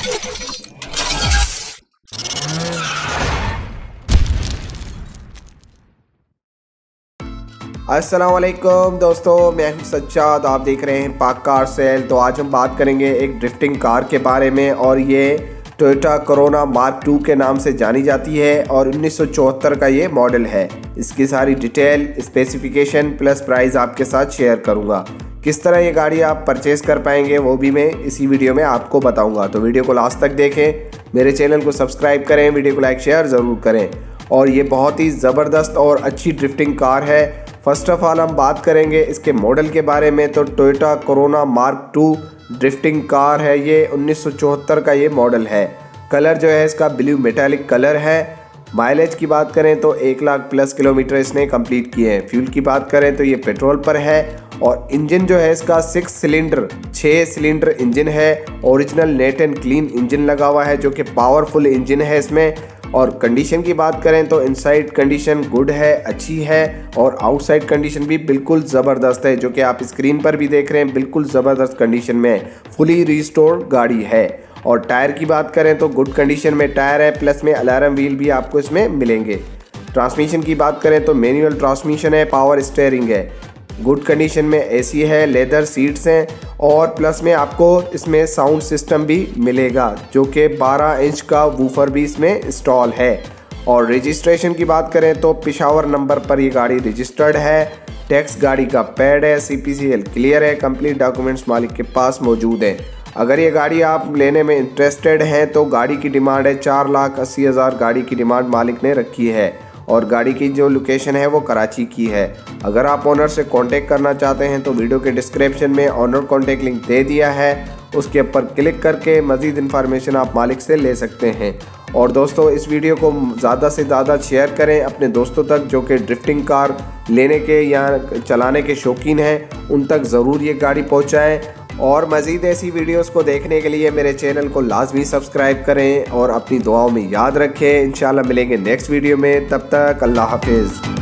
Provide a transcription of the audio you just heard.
अस्सलाम वालेकुम दोस्तों, मैं हूं सज्जाद। आप देख रहे हैं पाक कार सेल। तो आज हम बात करेंगे एक ड्रिफ्टिंग कार के बारे में और ये टोयोटा कोरोना मार्क 2 के नाम से जानी जाती है और 1974 का ये मॉडल है। इसकी सारी डिटेल, स्पेसिफिकेशन प्लस प्राइस आपके साथ शेयर करूंगा। किस तरह ये गाड़ी आप परचेज़ कर पाएंगे वो भी मैं इसी वीडियो में आपको बताऊंगा। तो वीडियो को लास्ट तक देखें, मेरे चैनल को सब्सक्राइब करें, वीडियो को लाइक शेयर ज़रूर करें। और ये बहुत ही ज़बरदस्त और अच्छी ड्रिफ्टिंग कार है। फर्स्ट ऑफ ऑल हम बात करेंगे इसके मॉडल के बारे में। तो Toyota corona mark 2 drifting car है। ये 1974 का ये मॉडल है। कलर जो है इसका ब्लू मेटालिक कलर है। माइलेज की बात करें तो 1 लाख प्लस किलोमीटर इसने कंप्लीट किए हैं। फ्यूल की बात करें तो ये पेट्रोल पर है और इंजन जो है इसका 6 सिलेंडर इंजन है। Original net and clean engine लगा हुआ है जो कि पावरफुल इंजन है इसमें। और कंडीशन की बात करें तो इनसाइड कंडीशन गुड है, अच्छी है और आउटसाइड कंडीशन भी बिल्कुल ज़बरदस्त है, जो कि आप स्क्रीन पर भी देख रहे हैं। बिल्कुल ज़बरदस्त कंडीशन में फुली रिस्टोर्ड गाड़ी है। और टायर की बात करें तो गुड कंडीशन में टायर है, प्लस में अलार्म व्हील भी आपको इसमें मिलेंगे। ट्रांसमिशन की बात करें तो मैनुअल ट्रांसमिशन है, पावर स्टीयरिंग है, गुड कंडीशन में एसी है, लेदर सीट्स हैं और प्लस में आपको इसमें साउंड सिस्टम भी मिलेगा जो कि 12 इंच का वूफर भी इसमें इंस्टॉल है। और रजिस्ट्रेशन की बात करें तो पेशावर नंबर पर ये गाड़ी रजिस्टर्ड है। टैक्स गाड़ी का पेड है, CPCL क्लियर है, कंप्लीट डॉक्यूमेंट्स मालिक के पास मौजूद हैं। अगर ये गाड़ी आप लेने में इंटरेस्टेड हैं तो गाड़ी की डिमांड है 4,80,000 गाड़ी की डिमांड मालिक ने रखी है। और गाड़ी की जो लोकेशन है वो कराची की है। अगर आप ओनर से कांटेक्ट करना चाहते हैं तो वीडियो के डिस्क्रिप्शन में ओनर कांटेक्ट लिंक दे दिया है, उसके ऊपर क्लिक करके मज़ीद इन्फॉर्मेशन आप मालिक से ले सकते हैं। और दोस्तों इस वीडियो को ज़्यादा से ज़्यादा शेयर करें अपने दोस्तों तक जो कि ड्रिफ्टिंग कार लेने के या चलाने के शौकीन हैं, उन तक ज़रूर ये गाड़ी पहुँचाएँ। और मज़ीद ऐसी वीडियोस को देखने के लिए मेरे चैनल को लाजमी सब्सक्राइब करें और अपनी दुआओं में याद रखें। इंशाल्लाह मिलेंगे नेक्स्ट वीडियो में, तब तक अल्लाह हाफिज़।